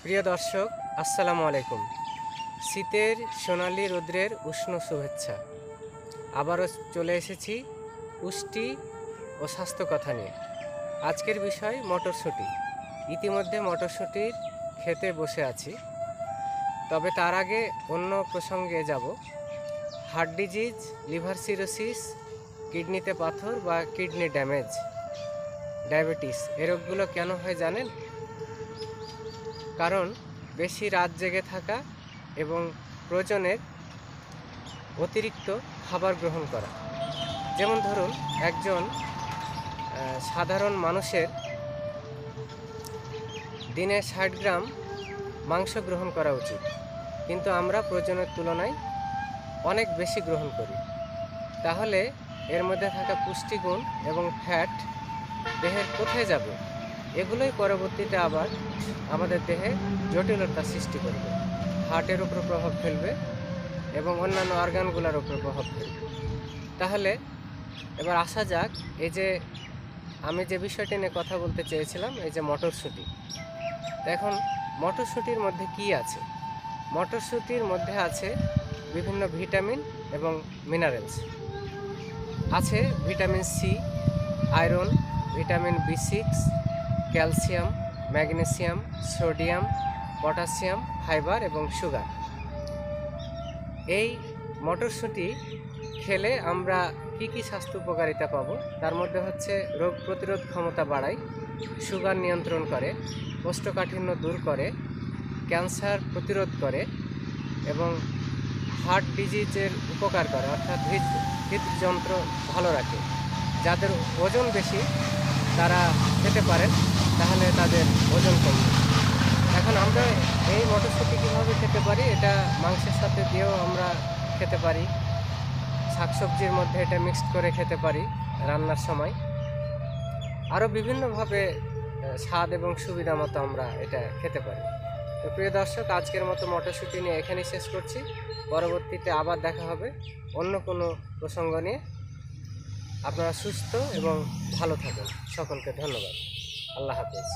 প্রিয় দর্শক, আসসালামু আলাইকুম। শীতের সোনালি রৌদ্রের উষ্ণ শুভেচ্ছা। আবারও চলে এসেছি পুষ্টি ও স্বাস্থ্য কথা নিয়ে। আজকের বিষয় মটরশুঁটি। ইতিমধ্যে মটরশুঁটির খেতে বসে আছি, তবে তার আগে অন্য প্রসঙ্গে যাব। হার্ট ডিজিজ, লিভার সিরোসিস, কিডনিতে পাথর বা কিডনি ড্যামেজ, ডায়াবেটিস এ রোগগুলো কেন হয় জানেন? কারণ বেশি রাত জেগে থাকা এবং প্রয়োজনের অতিরিক্ত খাবার গ্রহণ করা। যেমন ধরুন, একজন সাধারণ মানুষের দিনে 60 গ্রাম মাংস গ্রহণ করা উচিত, কিন্তু আমরা প্রয়োজনের তুলনায় অনেক বেশি গ্রহণ করি। তাহলে এর মধ্যে থাকা পুষ্টিগুণ এবং ফ্যাট দেহের কোথায় যাবে? এগুলোই পরবর্তীতে আবার আমাদের দেহে জটিলতা সৃষ্টি করবে, হার্টের উপর প্রভাব ফেলবে এবং অন্যান্য অর্গানগুলোর উপর প্রভাব ফেলবে। তাহলে এবার আসা যাক, এই যে আমি যে বিষয়টি নিয়ে কথা বলতে চেয়েছিলাম, এই যে মটরশুঁটি। এখন মটরশুঁটির মধ্যে কি আছে? মটরশুঁটির মধ্যে আছে বিভিন্ন ভিটামিন এবং মিনারেলস। আছে ভিটামিন সি, আয়রন, ভিটামিন বি6, calcium, magnesium, sodium, potassium, fibre এবং সুগার। এই মটরশুঁটি খেলে আমরা কি কি স্বাস্থ্য উপকারিতা পাবো? তার মধ্যে হচ্ছে রোগ প্রতিরোধ ক্ষমতা বাড়ায়, সুগার নিয়ন্ত্রণ করে, কোষ্ঠকাঠিন্য দূর করে, ক্যান্সার প্রতিরোধ করে এবং হার্ট ডিজিজের উপকার করে, অর্থাৎ হৃদযন্ত্র ভালো রাখে। যাদের ওজন বেশি তারা খেতে পারেন, তাহলে তাদের ওজন কমবে। এখন আমরা এই মটরশুঁটি কীভাবে খেতে পারি? এটা মাংসের সাথে দিয়েও আমরা খেতে পারি, শাকসবজির মধ্যে এটা মিক্সড করে খেতে পারি রান্নার সময়। আরও বিভিন্নভাবে স্বাদ এবং সুবিধা মতো আমরা এটা খেতে পারি। তো প্রিয় দর্শক, আজকের মতো মটরশুঁটি নিয়ে এখানেই শেষ করছি। পরবর্তীতে আবার দেখা হবে অন্য কোনো প্রসঙ্গ নিয়ে। আপনারা সুস্থ এবং ভালো থাকুন। সকলকে ধন্যবাদ। আল্লাহ হাফেজ।